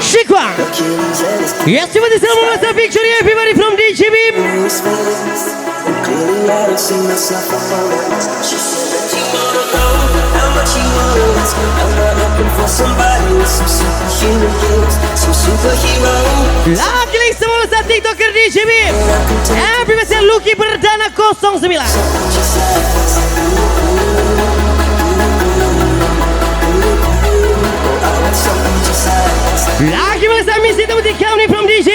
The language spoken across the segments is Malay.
Shikwa! Yes, you want to tell me what's the picture here, everybody from DGB? Lagi semua saat TikToker DGB. Everybody say Lucky Perdana 09. Lagi masa misi teman kami from DJ.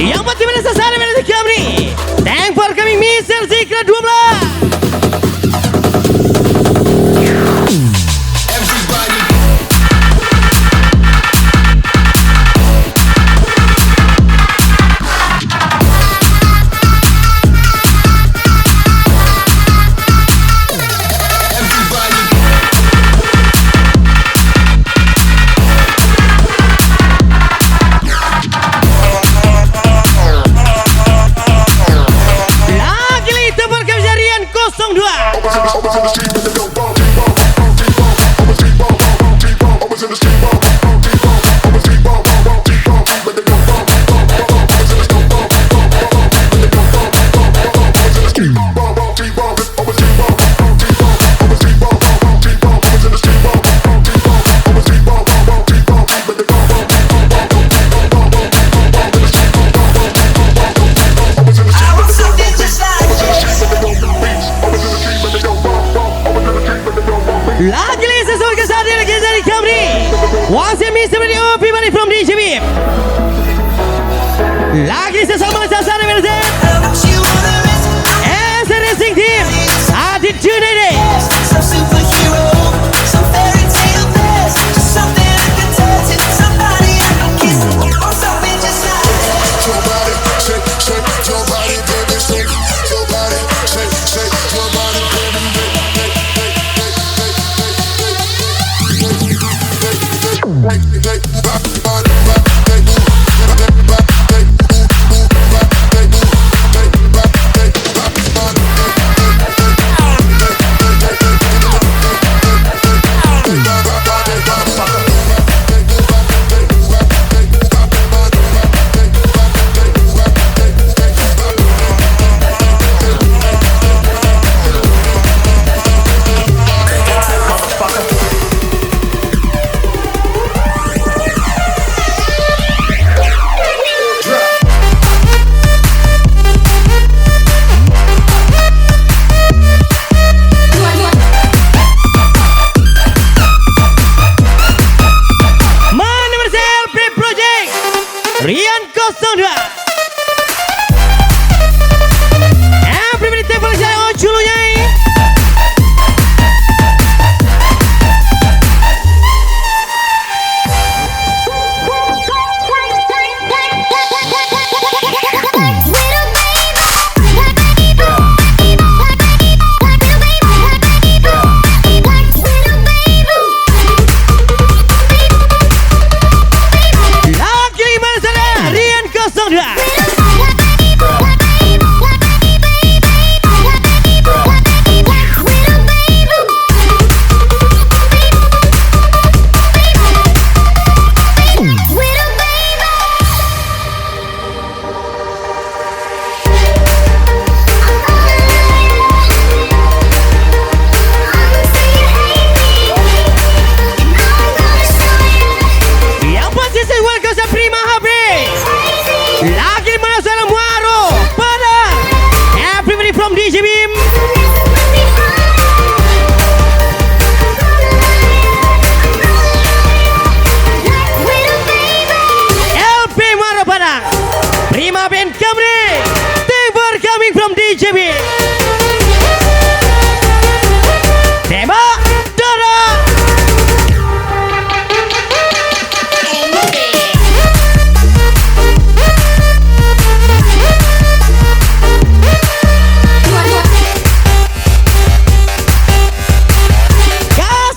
Yang pasti merasa sana merasa kami. Thank for kami Mr. Zikra 12. Lagi sesuai kesadaran lagi dari Camry. Once and Mr. Everybody from DJB. Lagi sesuai kesadaran versi as a racing team. Adit Junede. Some superhero, some fairy tale best, just something I can touch it, somebody I can kiss, or something just like your body, shake your body, baby, shake your body, shake your body, Rian 02. Everybody take for saya on julunya. Rian 02. Yang pasti saya welcome sa Prima Habre. Lagi mana sana Muaro pada everybody from DJ Beam. LP Muaro pada Prima Band Camry. Tebar coming from DJ Beam. Tembak Dara.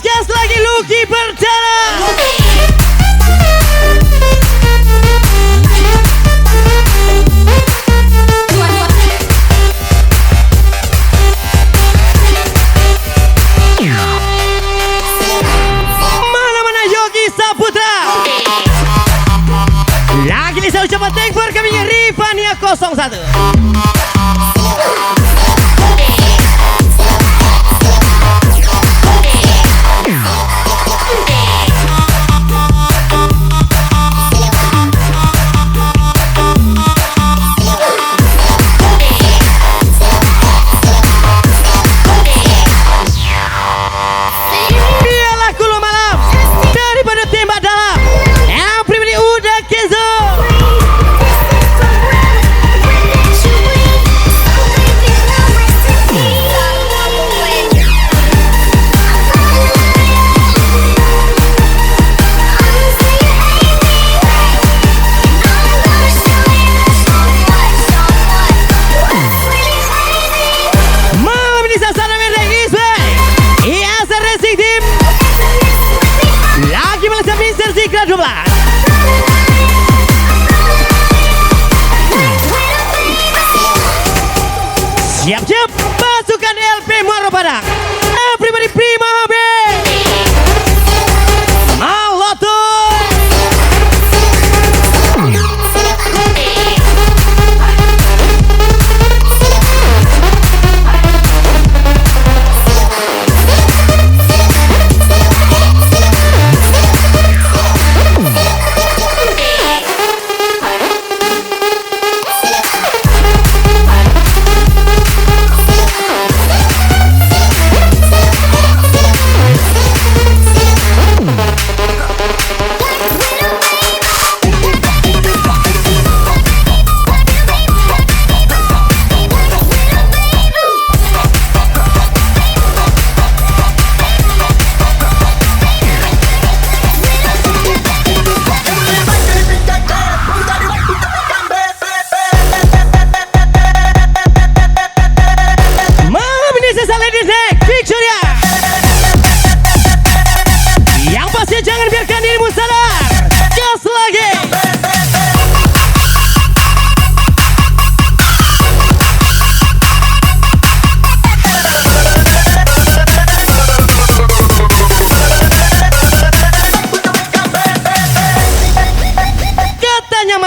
Gas lagi Lucky Perdana. Mana-mana Yogi Saputra. Lagi nih saya ucapkan thank for kami Rifania 01. Biarlah kulo malam daripada tembak dalam. Everybody udah Kenzo. Malam ini sasana merah Isbay. IAS Racing Team. Lagi melesat Mr. Zikra 12. Siap-siap pasukan LP Muaro Padang. Everybody Prima HB. Maloto.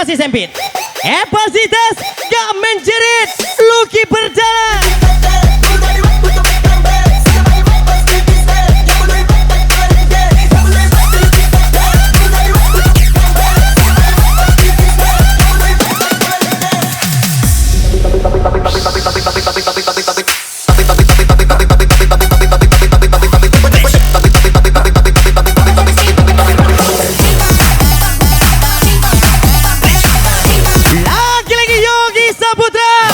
masih sempit. Kapasitas gak menjerit. Lucky berjalan. Lagi-lagi Yogi Saputra.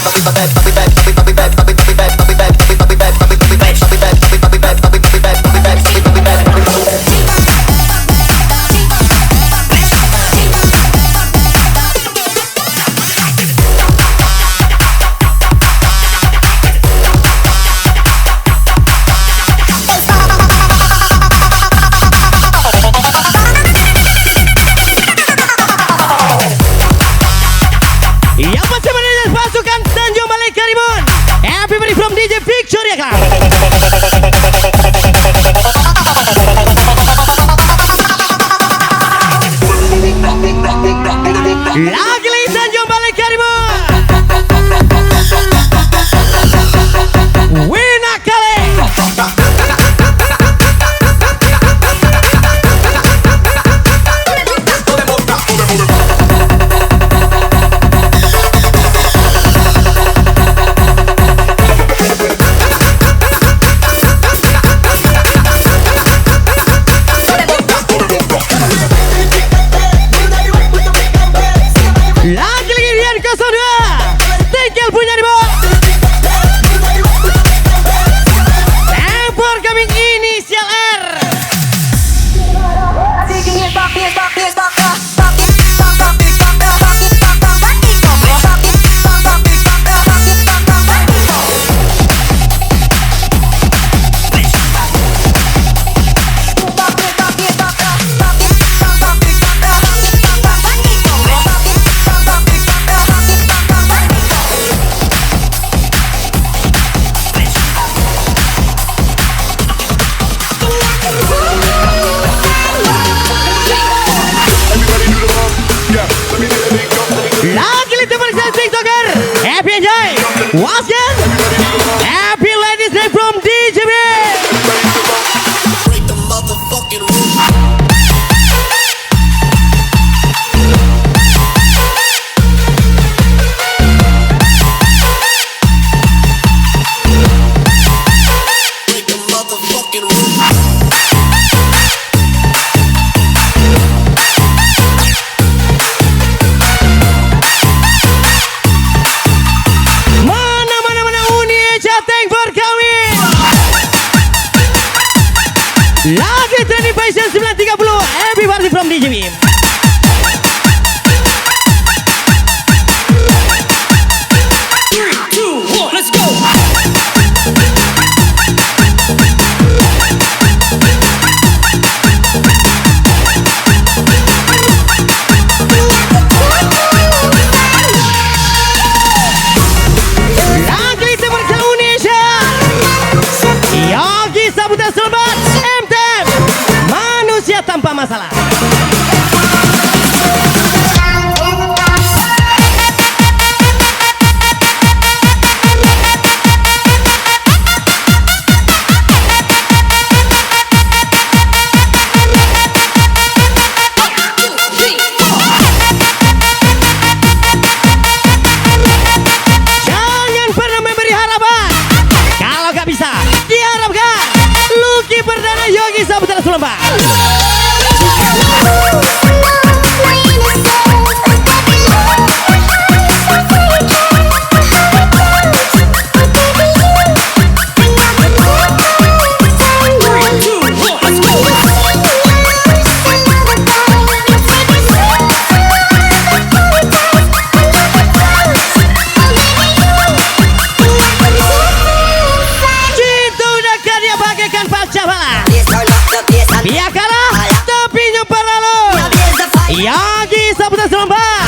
Yang masih menjadi pasukan Tanjung Balai Karimun. Everybody from DJ Victoria Club. Lagi-lagi Tanjung Balai Karimun. Wina Kale. Lagi-lagi Rian 02. Tinggal punya di bawah. Tempor coming inisial R. Lagi-lagi teman saya TikToker. Happy enjoy. Once again. Happy ladies night from DJB. Break the motherfucking roof. Break the motherfucking roof. Mana Uni Eja Tank for kawin. Lagi training Passion 930. Everybody from DJB. Let's go. Lagi teman saya Uni Eja. Yogi Saputra Selamat. MTM. Manusia tanpa masalah. Jangan pernah memberi harapan kalau gak bisa diharapkan. Lucky Perdana Yogi Saputra Sulembah. Cinta udah karya bagaikan pasca bala. Biar kalah tapi nyumpar lalu. Yogi Saputra Sulembah.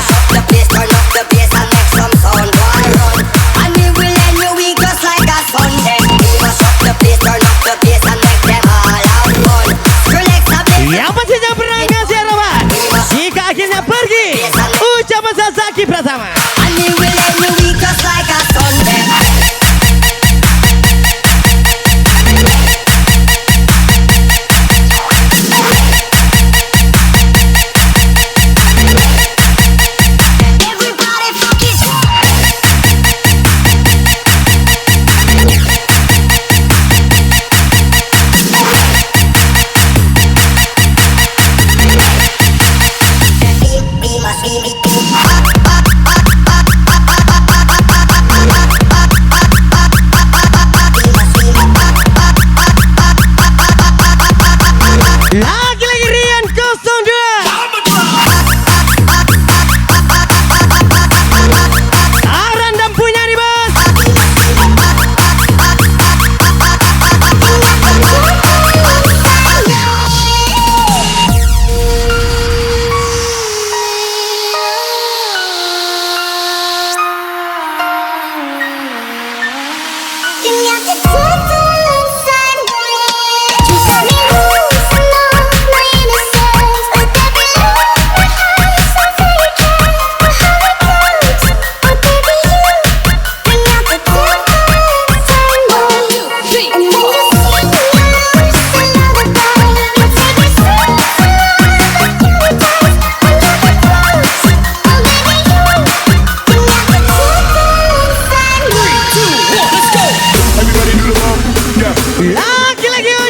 Yang pasti jangan pernah ngasih harapan. Jika akhirnya pergi, ucapan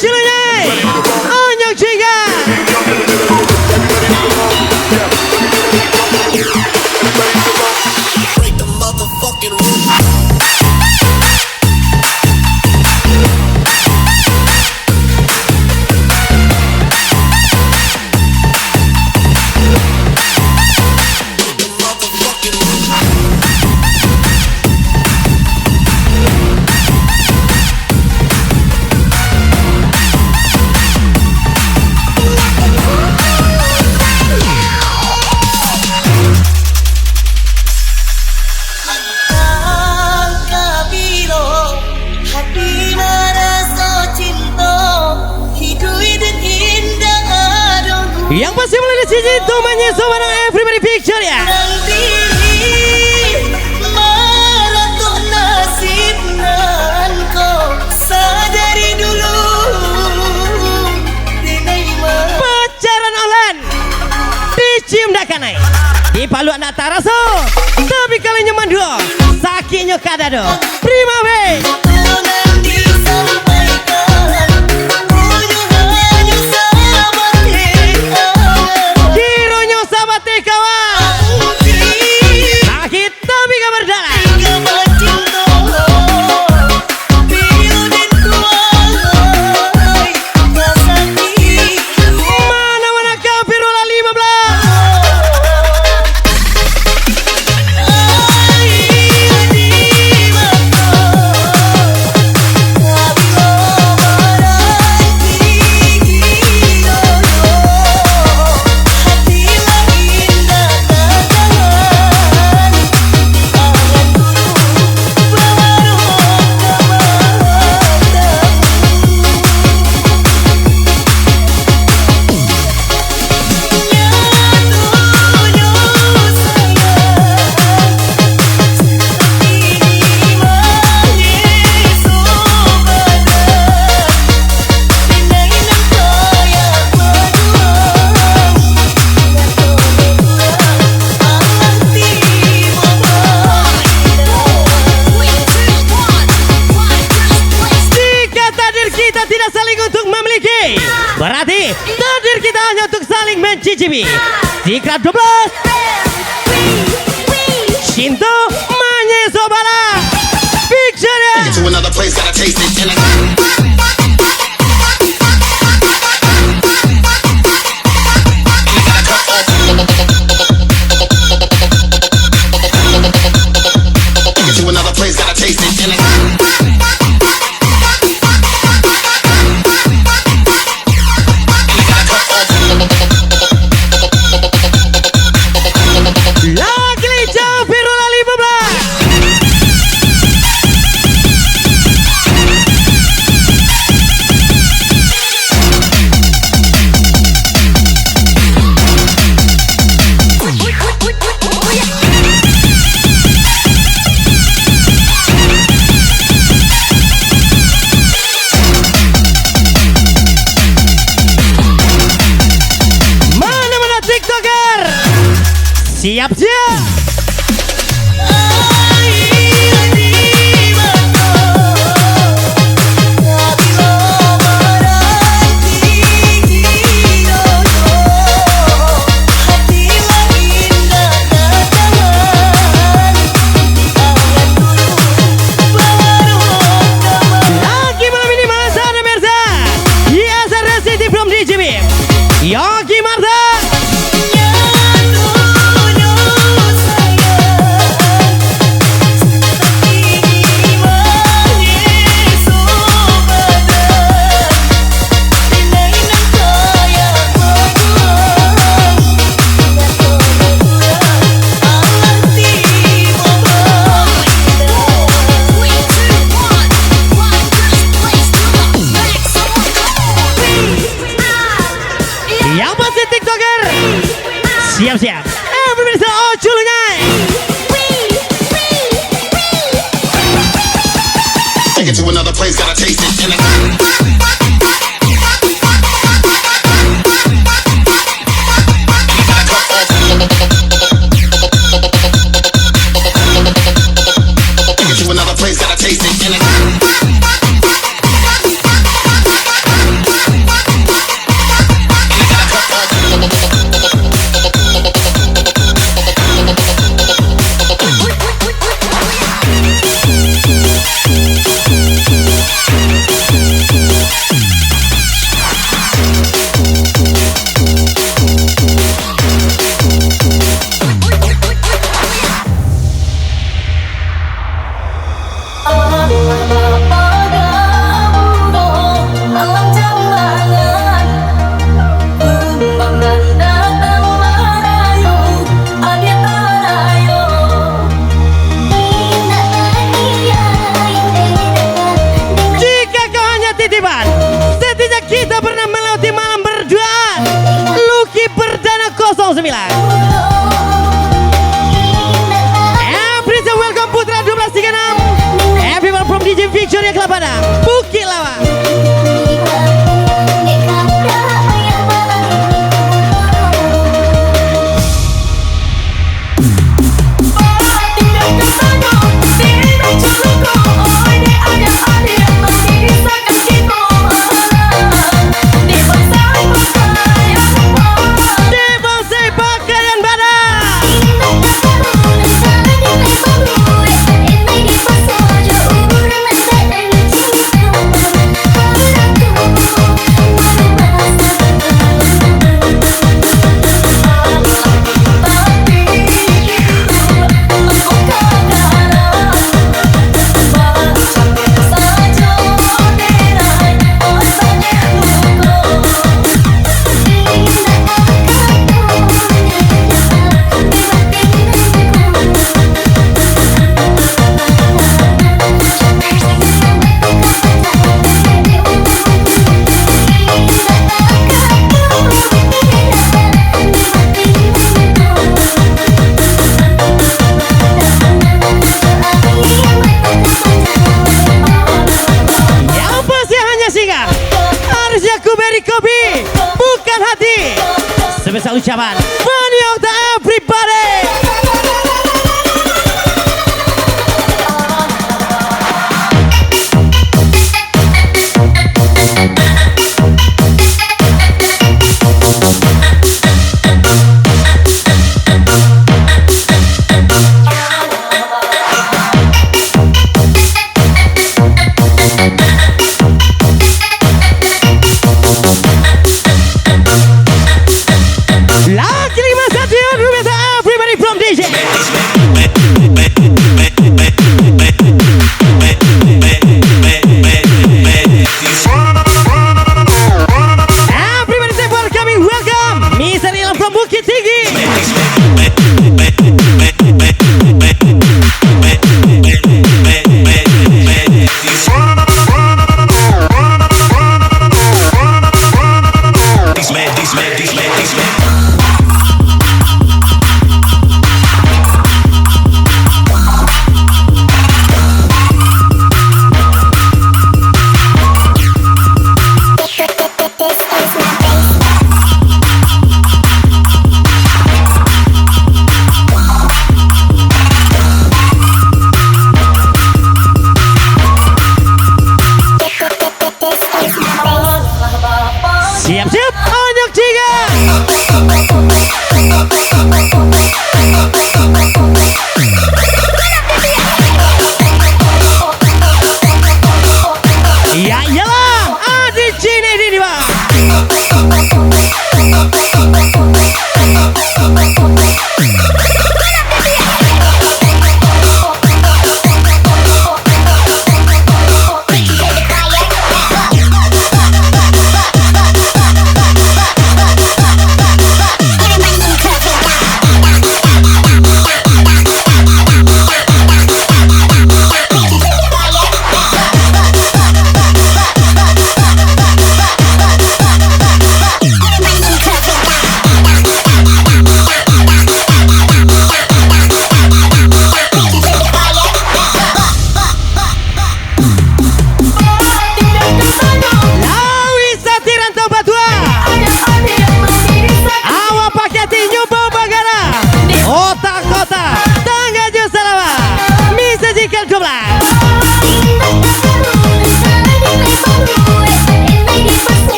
chulunay. Onyok chiga. Break the motherfucking roof. Yang pasti mulai di sini temannya sama everybody picture ya. Pacaran olan dicium dah kanai di palu anak taraso tapi kalau nyaman dua sakitnya kadado prima be. Berarti takdir kita hanya untuk saling mencicipi. Sikap 12 Shinto Manyesobala Picture ya. To another place, gotta taste it. To another place, gotta taste it. Siap-siap. Lagi malam ini masa ada Merza. Yes, Resiti from DJB. Yogi Marza. Yang pasti TikToker siap-siap. Pemirsa oh culunya. Take it to another place, gotta taste it. Take it to another place, gotta taste it. Everyone welcome Putra 1236. Everyone from DJ Victoria Kelabana, Bukit Lawang. Sebesar ucapan Banyok to everybody. Lagi 51 everybody from DJ. Everybody say welcome. Mr. Ilham from Bukit Tinggi. Siap-siap, Anyok Ciga. Ya iyalah, Adi Cine di bawah.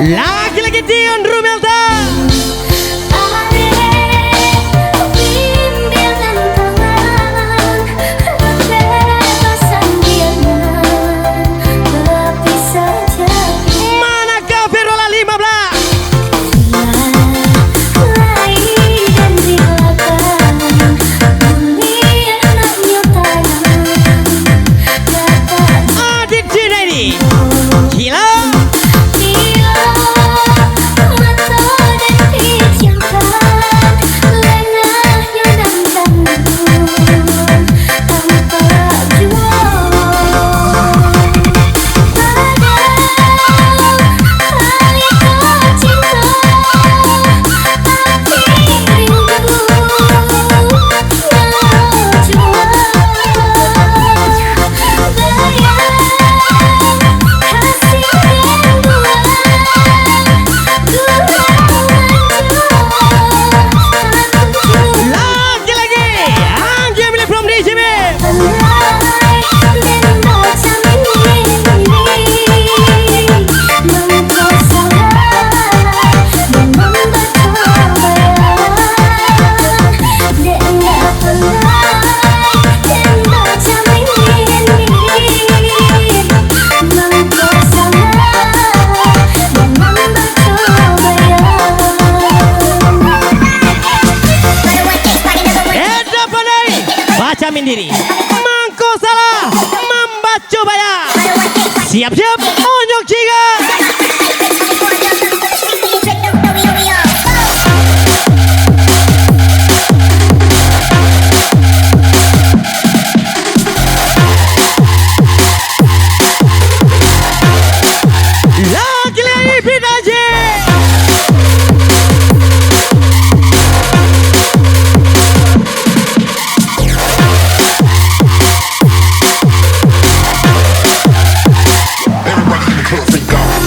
Lagi-lagi Dion Rumelta. Manakah Verola 15? Adit Junaidi. Gila. Lagi-lagi Anggi Emily from DJB. Eda pandai baca mindiri, mangko salah membaca baya. Siap-siap onyok jiga. Lagi-lagi Binaji. Everybody in the club, freak out.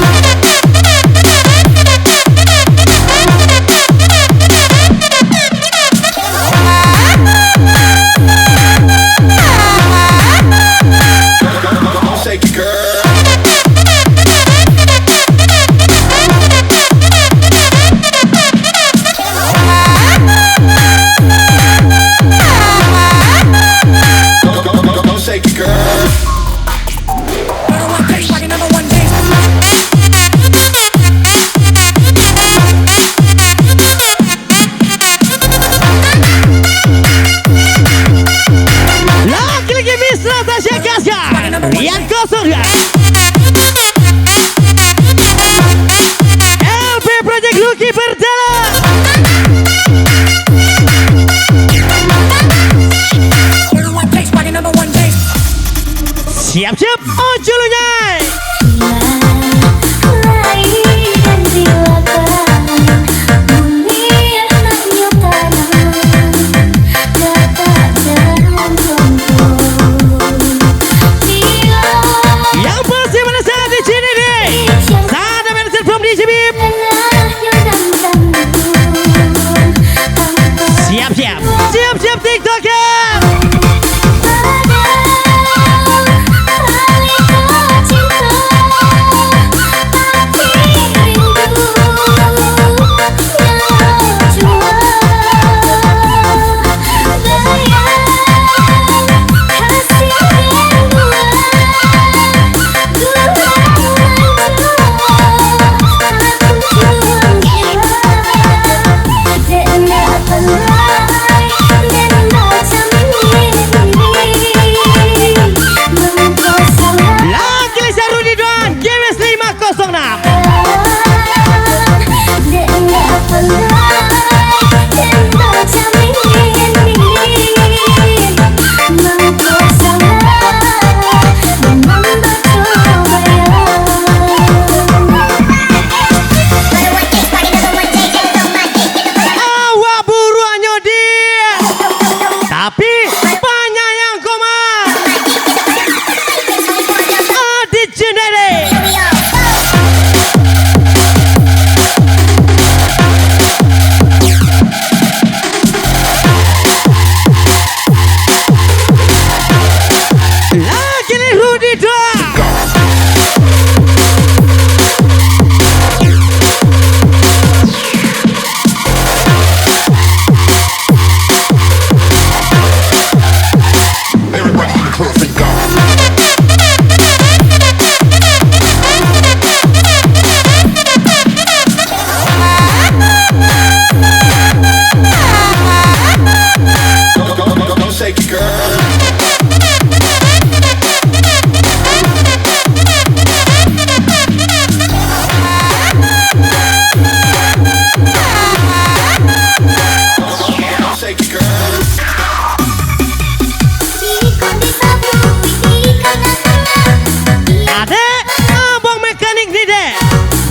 Adek, abang mekanik nih dek.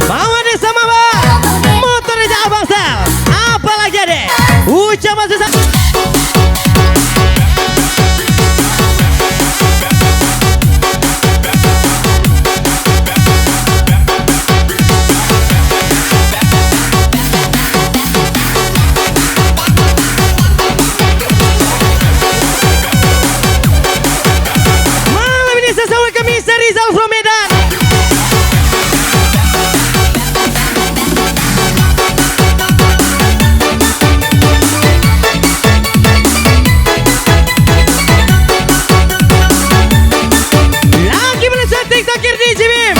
Mau adek sama bang? Motornya abang sel. Apalagi adek? Ucapan susah. Malam ini sesuai kami Rizal from Medan. Lagi menuju TikToker di Jimim.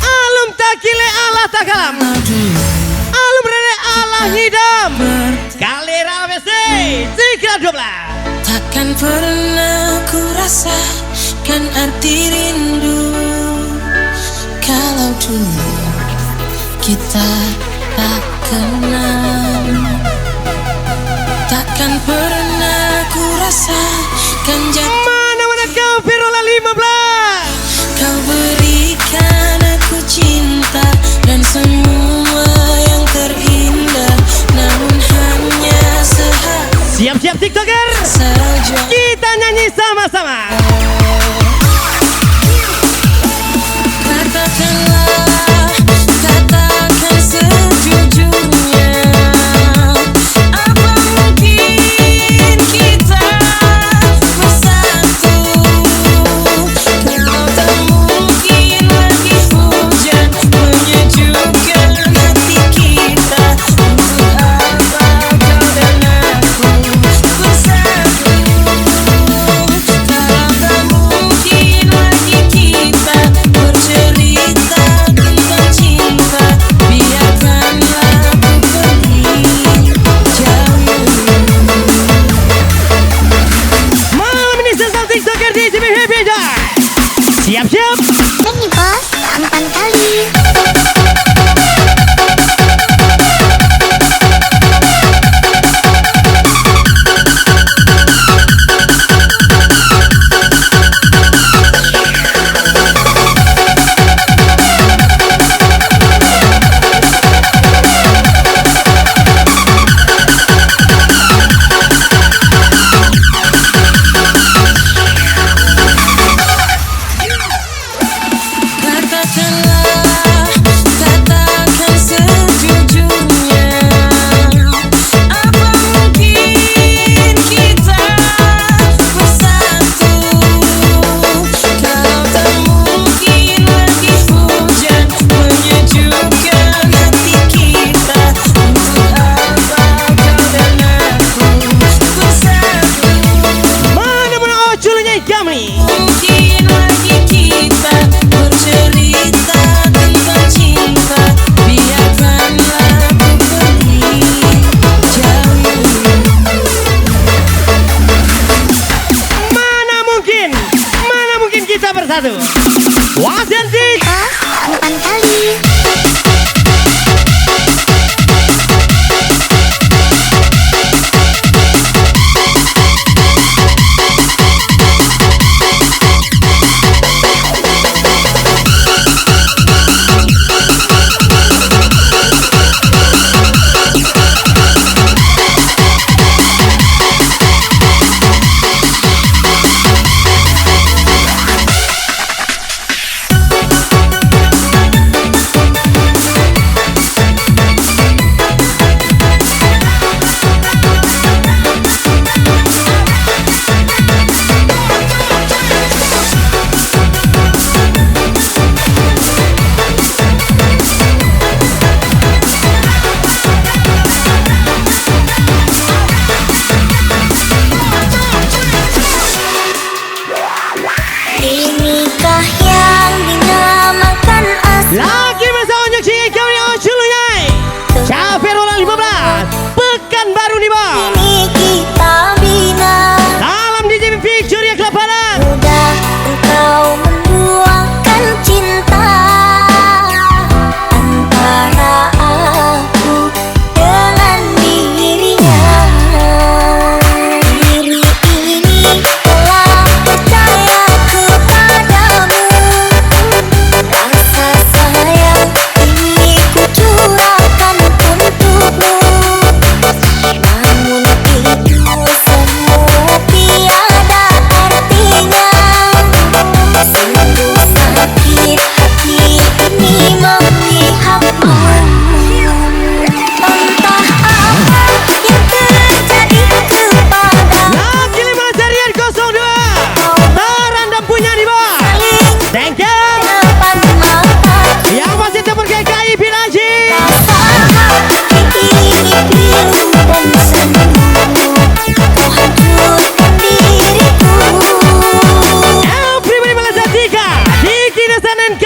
Alum takile Allah takalam. Alum rene Allah hidam. Kalera WC Zikra 12. Takkan pernah ku rasakan arti rindu kalau dulu kita tak kenal. Takkan pernah ku rasakan jatuh Mana kau Virola 15. kau berikan aku cinta dan semua yang terindah, namun hanya Siap-siap TikToker. saja. Kita nyanyi sama-sama. Katakanlah, katakan sejujurnya, apa mungkin kita bersatu? Kalau tak mungkin lagi hujan menyejukkan hati kita, untuk apa kau dan aku bersatu? Dalam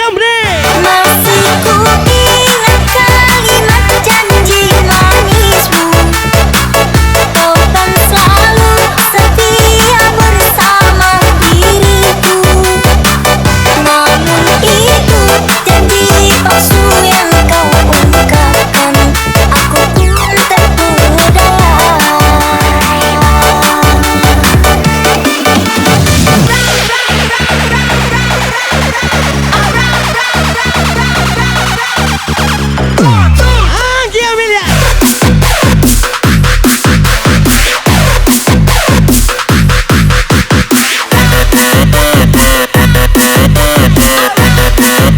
Kamri. Masih ku ingat kalimat janji manismu, kau kan selalu setia bersama diriku. Namun itu janji palsu yang kau ungkapkan, aku pun terpedaya. Anggi Amelia.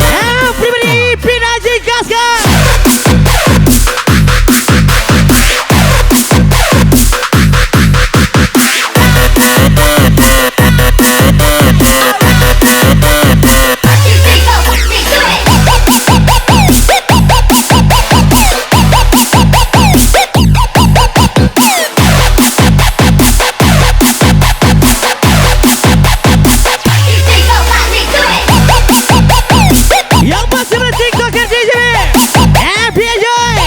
Everybody, Pinaji Gaskan. Yang masih di TikTok dan DJ, happy enjoy.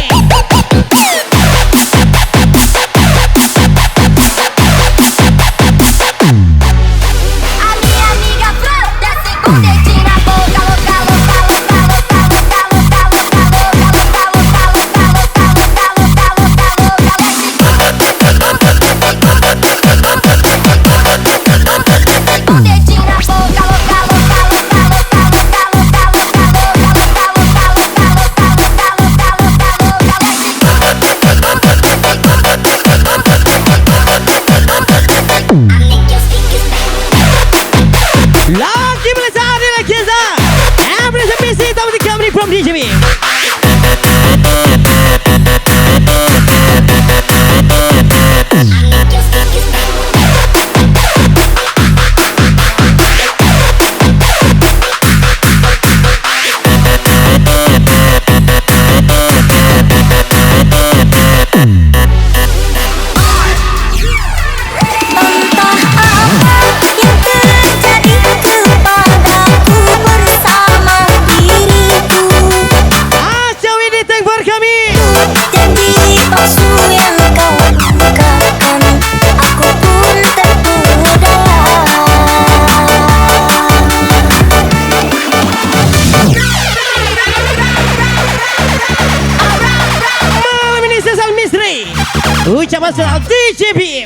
Amiga flor, desce com dedinho na boca, louca, louca, louca, louca, louca, louca, louca, louca, desce com dedinho na boca, louca, louca, Lagi melesat di Kiza. Every PC tahu di Kamri from DJB. entah apa yang terjadi kepadaku bersama diriku. Acau ini tengbar kami. Janji palsu yang kau ungkapkan, aku pun terpedaya. Malam ini sesal misteri. Ucapan soal DJB.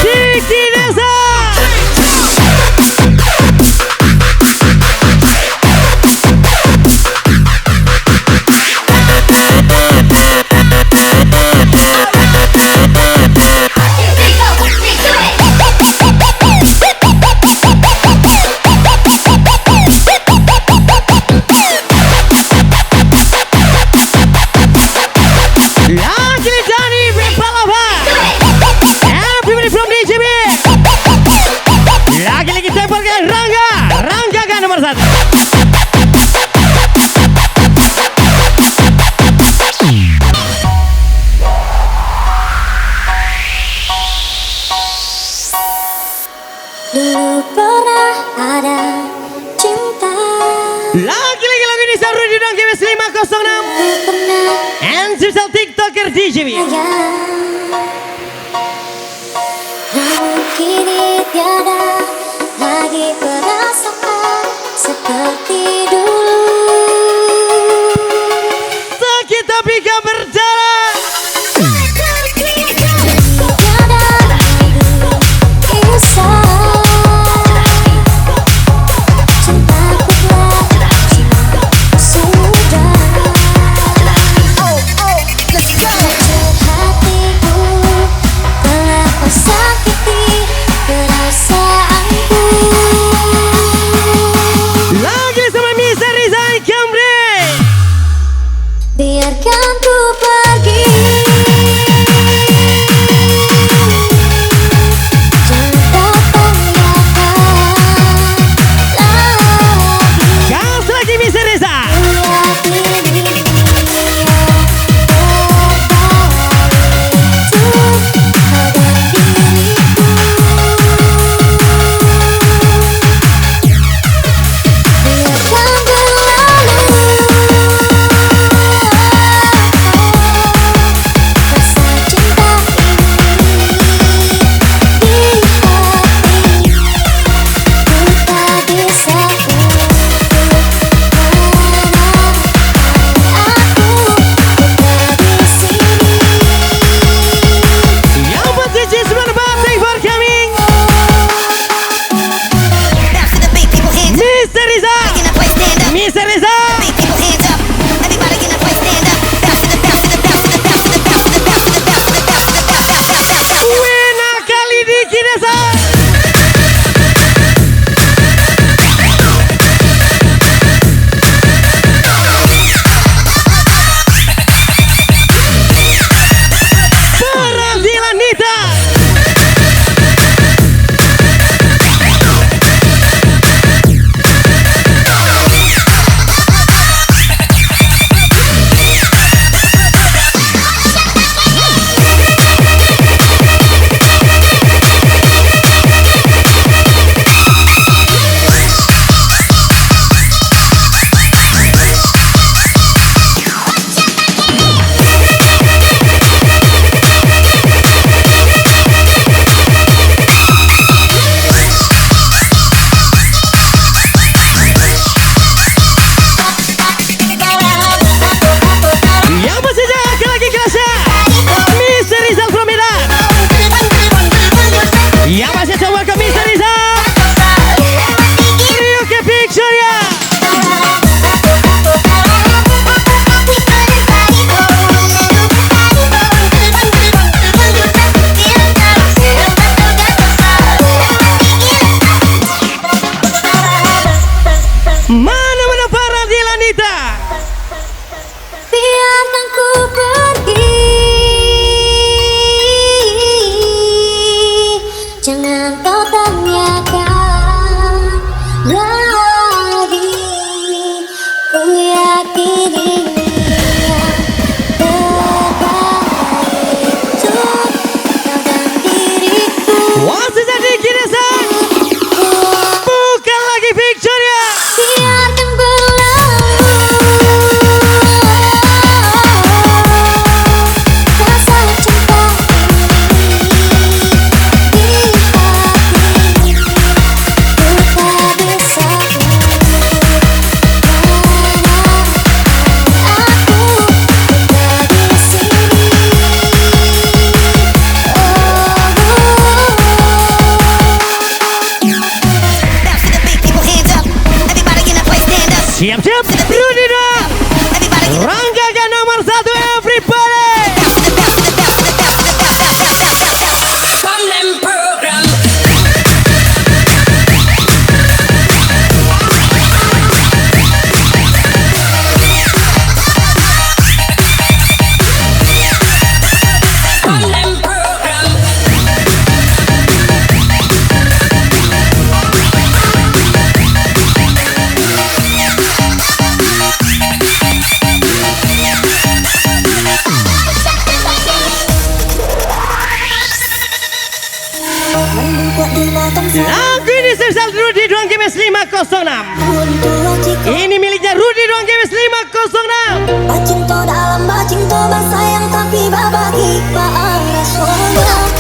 Diki Desa. Lagi Dani Bipalava. Everybody from DJB. Lagi tembak ke Rangga. Rangga kan nomor 1. Dulu pernah ada cinta, Lagi lagu ini Saru di Dong GWS 506. pernah And sesal TikToker DJB. namun kini tiada lagi perasaan seperti dulu. Sakit tapi gak berjalan. Tiada lagi kisah cintaku telah sudah. Hatiku telah kau sakiti perasaanku. Lagi sama Miss Siap-siap, Rudy dong. Rangga ke nomor 1, everybody. Lagu ini spesial Rudy Doang Games 506. Ini miliknya Rudy Doang Games 506. Bacinto dalam bacinto sayang tapi babagi paara soalnya.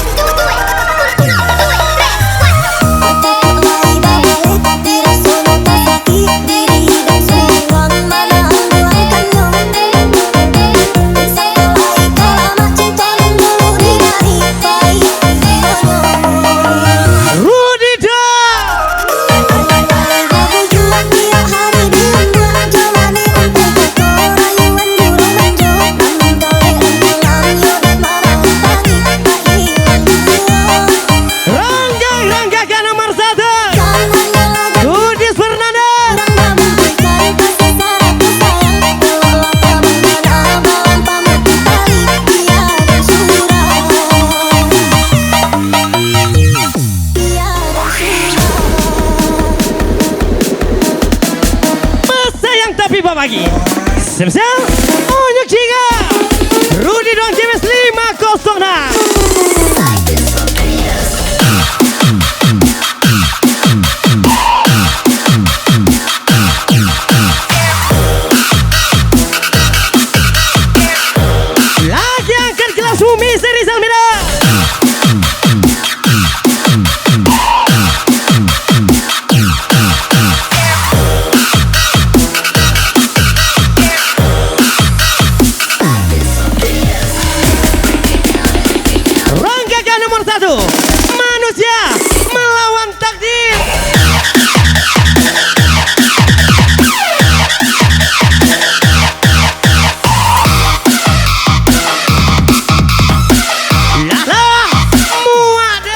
Lagi Semsel Onyok Jiga Rudy Doang Games 506. Lagi angkat kelas Bumi Seri Salmida. Manusia melawan takdir. Lah, muak deh.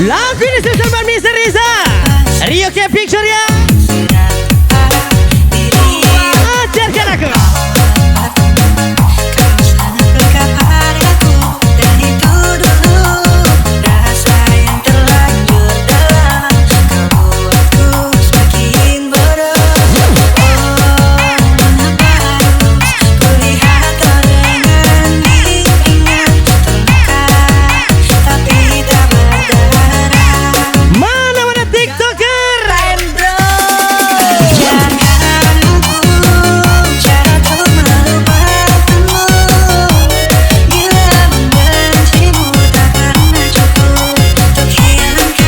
Lagu ini spesial buat Mr. Riza, Rio K Picture ya. Ajarkan aku. Mana TikToker?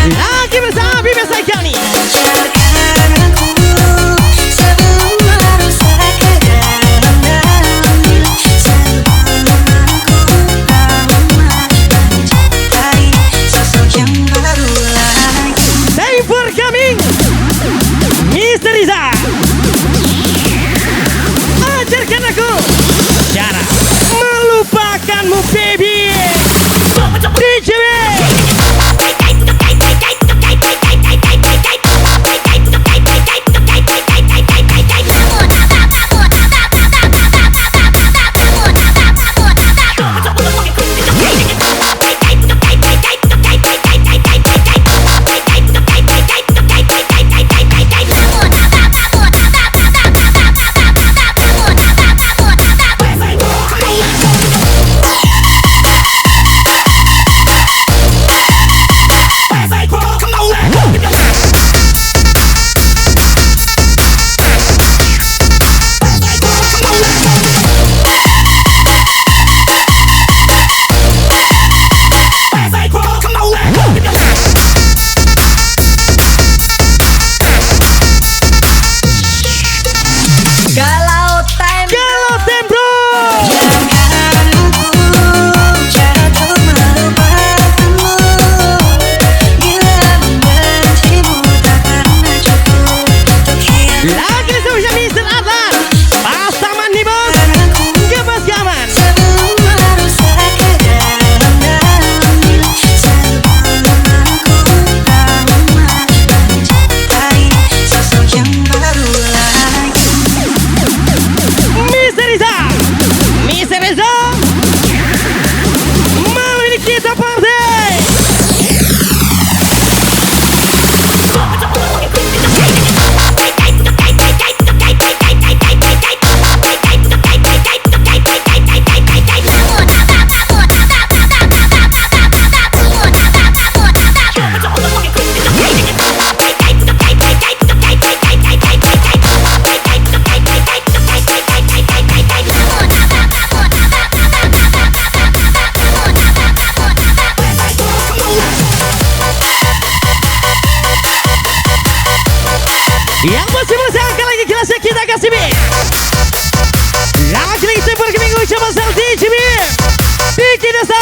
Lagi bersama Bima Saikani. Time for coming, Mr. Riza. Ajarkan aku cara melupakanmu, baby. DJB. Galau time, bro. Lagi spesial Mr. Adlan, pasangan nih bos, gebas gaman. Mr. Riza, malam ini kita party. Yang masih angkat lagi kelasnya kita kasih B. Lagi tempur ke minggu coba sel DJB Diki Desa.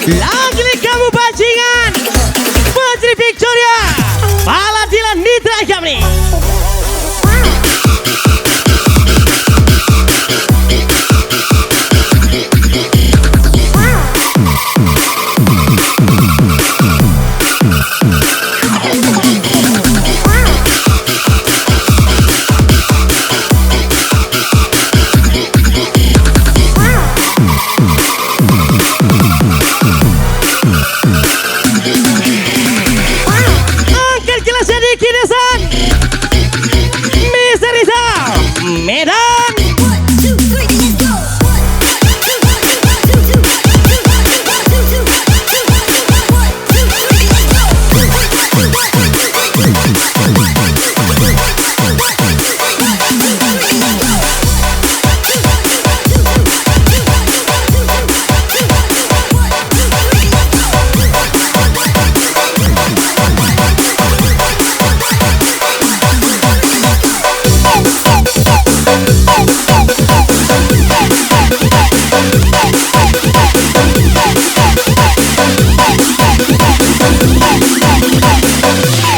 Lagi kamu bajingan Putri Victoria Paladila Nitra Kamni. Angkat kelasnya di Kinesan Mr. Rizal Medan.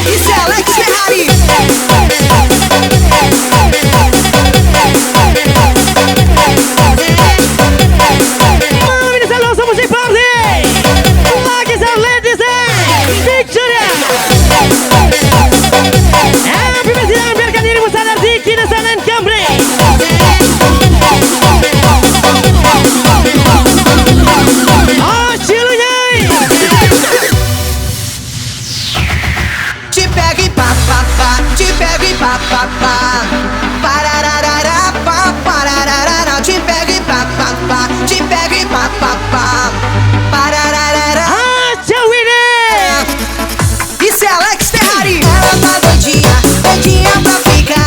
Isso é Alex Ferrari. Mami, saludos, somos de party. Lagi sa ladies and Victoria. Happy birthday, jangan biarkan dirimu sadar di Kinesan and Kamri. Oh, cilunyai. Te pego e pá, pá, pá. Te pego e pá, pá, pá. Parararara, pá, parararara. Te pego e pá, pá, pá. Te pego e pá, pá, pá. Parararara. Ah, Chawine. Isso é Alex Ferrari. Ela tá doidinha, doidinha pra ficar.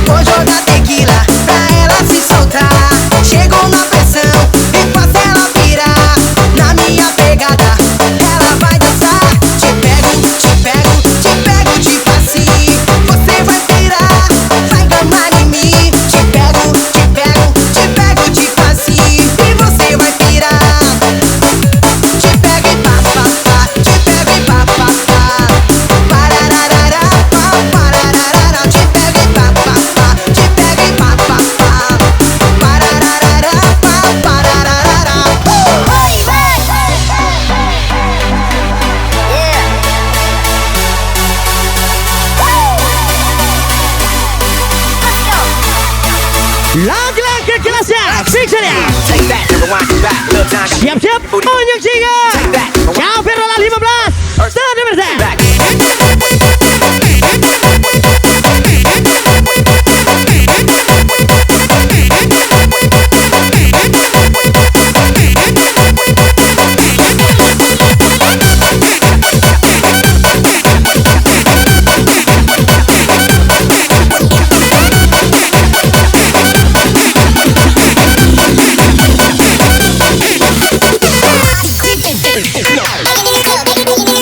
Vou jogar tequila pra ela se soltar. Chegou na pressão e faz ela pirar. Na minha pegada, ela vai dançar. Te pego, te pego, te pego de facinho. Você vai pirar, vai gamar em mim. Te pego, te pego, te pego de facinho. E você vai pirar. Te pego e pá, pá, pá. Te pego e pá, pá, pá. Parararara, pá, parararara. Te pego e pá, pá, pá. Te pego e pá, pá, pá. Parararara, pá, parararara. Lagi-lagi kelasnya Victoria. Take that, rewind it back. Look, now I got Siap-siap Unjuk Jiga Cafe Rola 15 Start bersama back. Making it go,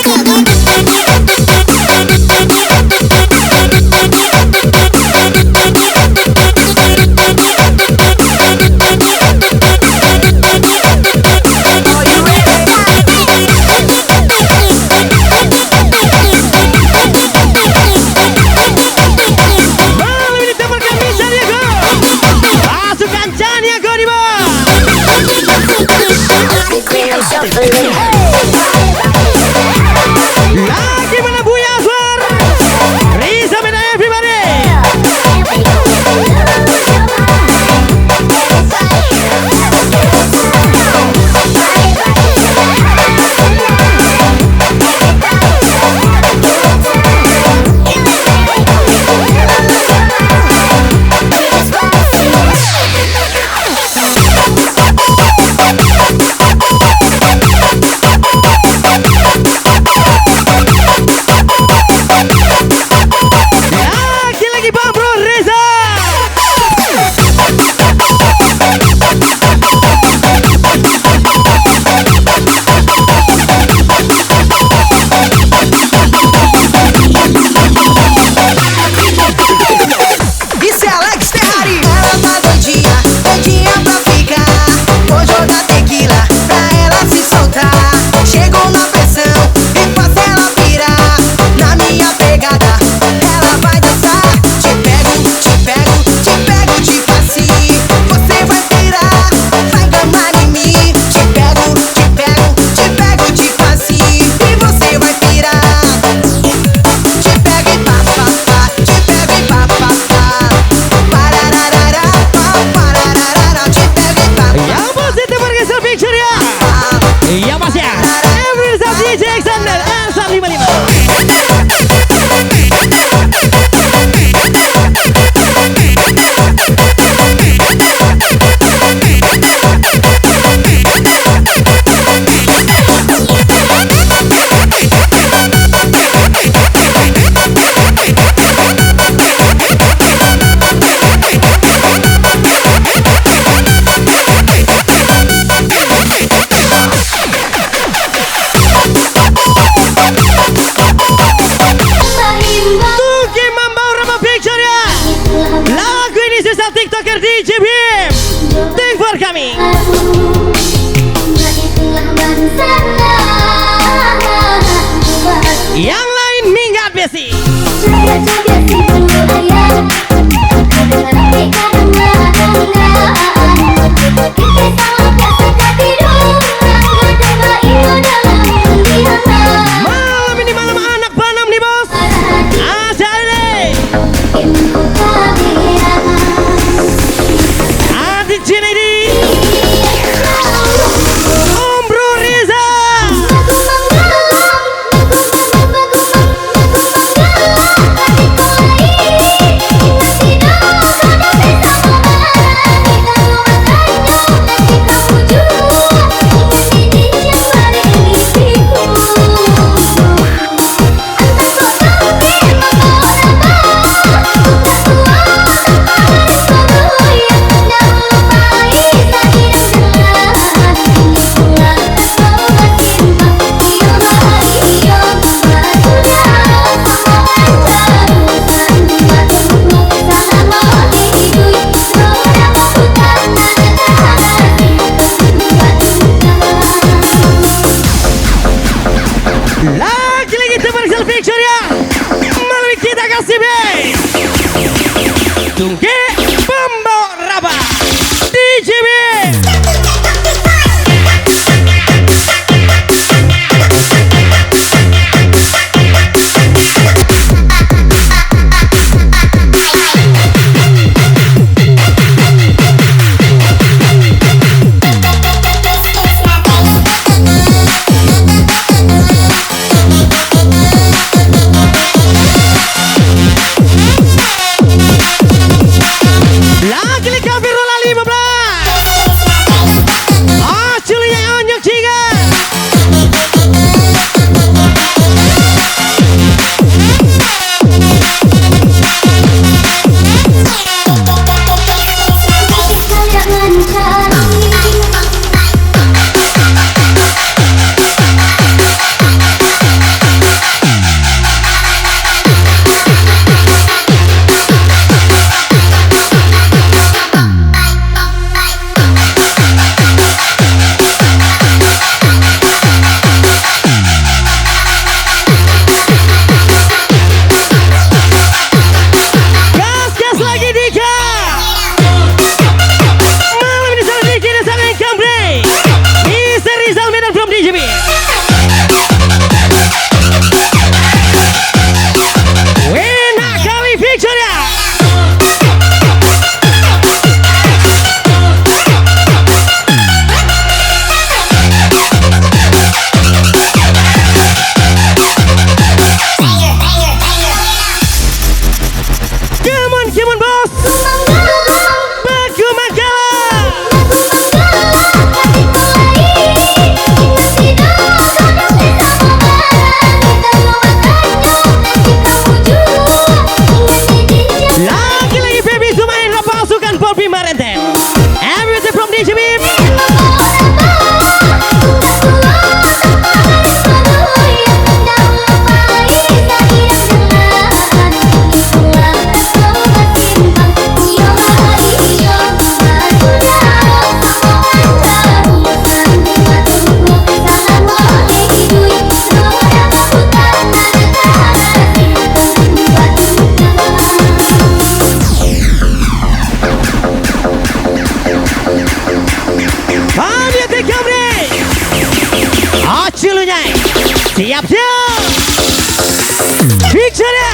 Tungki membawa Rama Picture ya. Lagu ini sisa TikToker DJ Bim. Thank for coming. Yang lain minggat besi. Malam ini malam anak banam nih bos. Asal deh. Adik Cinedi. Om Bro Riza. Lagi-lagi commercial picture ya. Mari kita kasih bay. Tungki pembawa Raba DJ Bim. Lagi-lagi kafir rola 15. Ah, culinya onyok ciga. Gas lagi Dika. Malam ini salah Dika dan sana yang Cambrai. Mr. Rizal Medan from DJB. Wena kali picture ya. Come on bos. Bagu Magala. Lagi-lagi baby Zumain pasukan Bobby Marenten. Everything from DJ Bim. Pamit ke Cambrai. Aculunya. Siap-siap. Picture ya.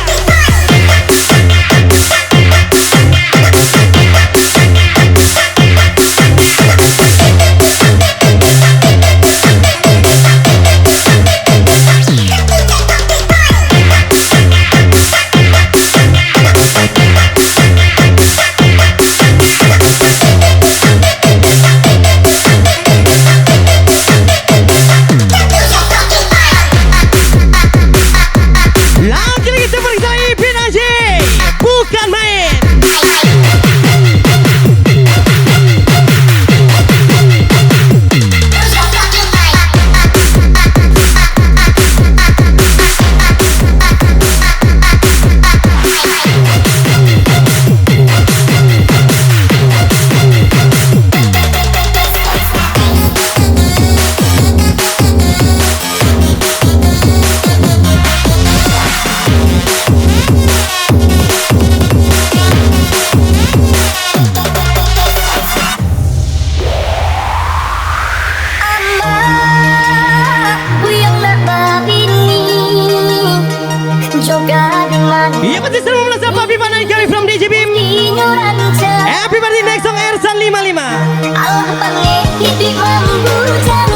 Happy birthday next song Ersan 55. Allah panggil hidup membuja